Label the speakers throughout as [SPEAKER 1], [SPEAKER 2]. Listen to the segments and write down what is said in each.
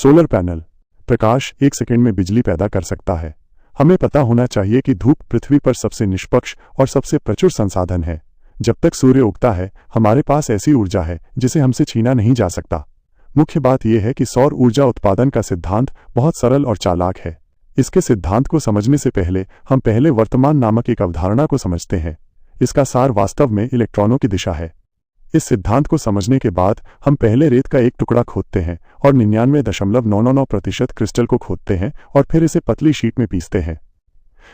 [SPEAKER 1] Solar panel प्रकाश 1 second में बिजली पैदा कर सकता है। हमें पता होना चाहिए कि धूप पृथ्वी पर सबसे निष्पक्ष और सबसे प्रचुर संसाधन है। जब तक सूर्य उगता है हमारे पास ऐसी ऊर्जा है जिसे हमसे छीना नहीं जा सकता। मुख्य बात यह है कि सौर ऊर्जा उत्पादन का सिद्धांत बहुत सरल और चालाक है। इसके सिद्धांत को समझने से पहले हम पहले वर्तमान नामक एक अवधारणा को समझते हैं। इसका सार वास्तव में इलेक्ट्रॉनों की दिशा है। इस सिद्धांत को समझने के बाद हम पहले रेत का एक टुकड़ा खोदते हैं और 99.999% क्रिस्टल को खोदते हैं और फिर इसे पतली शीट में पीसते हैं।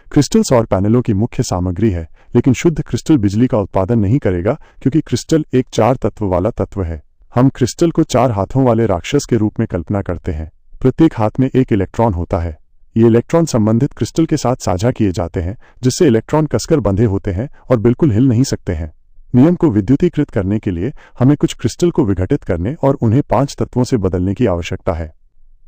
[SPEAKER 1] क्रिस्टल सौर पैनलों की मुख्य सामग्री है, लेकिन शुद्ध क्रिस्टल बिजली का उत्पादन नहीं करेगा क्योंकि क्रिस्टल एक 4 तत्व वाला तत्व है। हम क्रिस्टल को 4 हाथों वाले राक्षस के रूप में कल्पना करते हैं। प्रत्येक हाथ में एक इलेक्ट्रॉन होता है। ये इलेक्ट्रॉन संबंधित क्रिस्टल के साथ साझा किए जाते हैं, जिससे इलेक्ट्रॉन कसकर बंधे होते हैं और बिल्कुल हिल नहीं सकते हैं। नियम को विद्युतीकृत करने के लिए हमें कुछ क्रिस्टल को विघटित करने और उन्हें 5 तत्वों से बदलने की आवश्यकता है।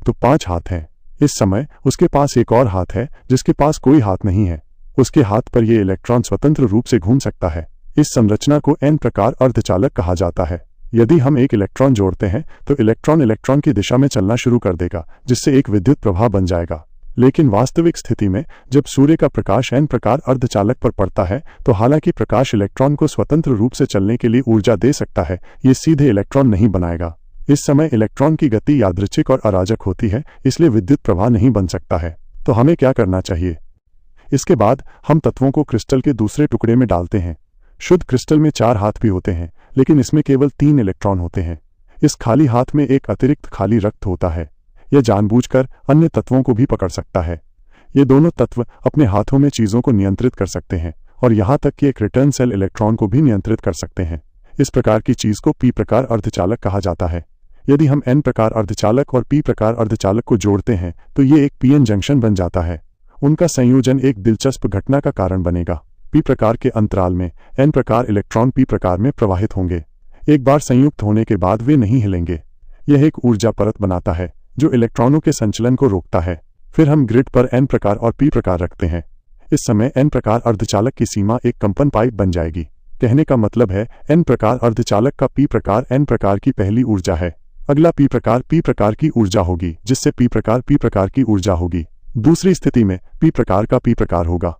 [SPEAKER 1] तो 5 हाथ हैं। इस समय उसके पास एक और हाथ है जिसके पास कोई हाथ नहीं है। उसके हाथ पर यह इलेक्ट्रॉन स्वतंत्र रूप से घूम सकता है। इस संरचना को एन प्रकार अर्धचालक कहा जाता है। यदि हम एक इलेक्ट्रॉन जोड़ते हैं तो इलेक्ट्रॉन की दिशा में चलना शुरू कर देगा, जिससे एक विद्युत प्रवाह बन जाएगा। लेकिन वास्तविक स्थिति में जब सूर्य का प्रकाश एन प्रकार अर्धचालक पर पड़ता है तो हालांकि प्रकाश इलेक्ट्रॉन को स्वतंत्र रूप से चलने के लिए ऊर्जा दे सकता है, ये सीधे इलेक्ट्रॉन नहीं बनाएगा। इस समय इलेक्ट्रॉन की गति यादृच्छिक और अराजक होती है, इसलिए विद्युत प्रवाह नहीं बन सकता है। तो हमें क्या करना चाहिए? इसके बाद हम तत्वों को क्रिस्टल के दूसरे टुकड़े में डालते हैं। शुद्ध क्रिस्टल में 4 हाथ भी होते हैं, लेकिन इसमें केवल 3 इलेक्ट्रॉन होते हैं। इस खाली हाथ में एक अतिरिक्त खाली रक्त होता है। यह जानबूझकर अन्य तत्वों को भी पकड़ सकता है। ये दोनों तत्व अपने हाथों में चीजों को नियंत्रित कर सकते हैं और यहां तक कि एक रिटर्न सेल इलेक्ट्रॉन को भी नियंत्रित कर सकते हैं। इस प्रकार की चीज को पी प्रकार अर्धचालक कहा जाता है। यदि हम एन प्रकार अर्धचालक और पी प्रकार अर्धचालक को जोड़ते हैं तो ये एक पीएन जंक्शन बन जाता है। उनका संयोजन एक दिलचस्प घटना का कारण बनेगा। पी प्रकार के अंतराल में एन प्रकार इलेक्ट्रॉन पी प्रकार में प्रवाहित होंगे। एक बार संयुक्त होने के बाद वे नहीं हिलेंगे। यह एक ऊर्जा परत बनाता है जो इलेक्ट्रॉनों के संचलन को रोकता है। फिर हम ग्रिड पर एन प्रकार और पी प्रकार रखते हैं। इस समय एन प्रकार अर्धचालक की सीमा एक कंपन पाइप बन जाएगी। कहने का मतलब है एन प्रकार अर्धचालक का पी प्रकार एन प्रकार की पहली ऊर्जा है। अगला पी प्रकार की ऊर्जा होगी, जिससे पी प्रकार की ऊर्जा होगी। दूसरी स्थिति में पी प्रकार का पी प्रकार होगा।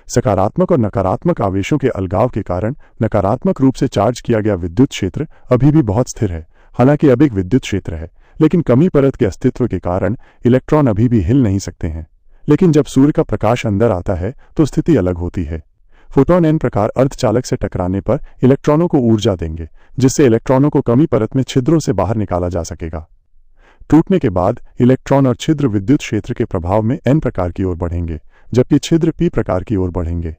[SPEAKER 1] सकारात्मक और नकारात्मक आवेशों के अलगाव के कारण नकारात्मक रूप से चार्ज किया गया विद्युत क्षेत्र अभी भी बहुत स्थिर है। हालांकि अब एक विद्युत क्षेत्र है, लेकिन कमी परत के अस्तित्व के कारण इलेक्ट्रॉन अभी भी हिल नहीं सकते हैं। लेकिन जब सूर्य का प्रकाश अंदर आता है तो स्थिति अलग होती है। फोटॉन एन प्रकार अर्धचालक से टकराने पर इलेक्ट्रॉनों को ऊर्जा देंगे, जिससे इलेक्ट्रॉनों को कमी परत में छिद्रों से बाहर निकाला जा सकेगा। टूटने के बाद इलेक्ट्रॉन और छिद्र विद्युत क्षेत्र के प्रभाव में एन प्रकार की ओर बढ़ेंगे, जबकि छिद्र पी प्रकार की ओर बढ़ेंगे।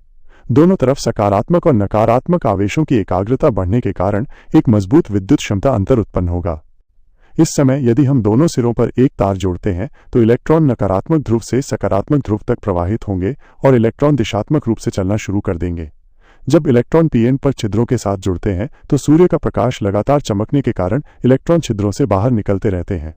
[SPEAKER 1] दोनों तरफ सकारात्मक और नकारात्मक आवेशों की एकाग्रता बढ़ने के कारण एक मजबूत विद्युत क्षमता अंतर उत्पन्न होगा। इस समय यदि हम दोनों सिरों पर एक तार जोड़ते हैं तो इलेक्ट्रॉन नकारात्मक ध्रुव से सकारात्मक ध्रुव तक प्रवाहित होंगे और इलेक्ट्रॉन दिशात्मक रूप से चलना शुरू कर देंगे। जब इलेक्ट्रॉन पीएन पर छिद्रों के साथ जुड़ते हैं तो सूर्य का प्रकाश लगातार चमकने के कारण इलेक्ट्रॉन छिद्रों से बाहर निकलते रहते हैं।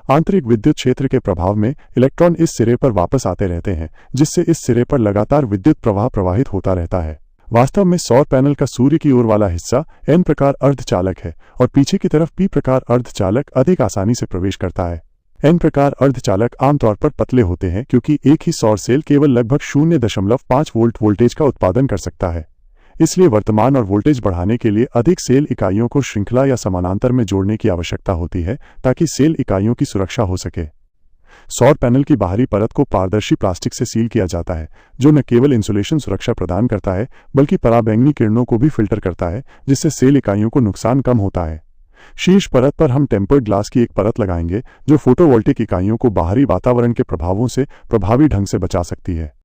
[SPEAKER 1] आंतरिक विद्युत क्षेत्र के प्रभाव में इलेक्ट्रॉन इस सिरे पर वापस आते रहते हैं, जिससे इस सिरे पर लगातार विद्युत प्रवाह प्रवाहित होता रहता है। वास्तव में सौर पैनल का सूर्य की ओर वाला हिस्सा एन प्रकार अर्धचालक है और पीछे की तरफ पी प्रकार अर्धचालक अधिक आसानी से प्रवेश करता है। एन प्रकार अर्धचालक आमतौर पर पतले होते हैं क्योंकि एक ही सौर सेल केवल लगभग 0.5 वोल्ट वोल्टेज का उत्पादन कर सकता है। इसलिए वर्तमान और वोल्टेज बढ़ाने के लिए अधिक सेल इकाइयों को श्रृंखला या समानांतर में जोड़ने की आवश्यकता होती है ताकि सेल इकाइयों की सुरक्षा हो सके। सौर पैनल की बाहरी परत को पारदर्शी प्लास्टिक से सील किया जाता है, जो न केवल इंसुलेशन सुरक्षा प्रदान करता है बल्कि पराबैंगनी किरणों को भी फिल्टर करता है, जिससे सेल इकाइयों को नुकसान कम होता है। शीर्ष परत पर हम टेम्पर्ड ग्लास की एक परत लगाएंगे जो फोटोवोल्टिक इकाइयों को बाहरी वातावरण के प्रभावों से प्रभावी ढंग से बचा सकती है।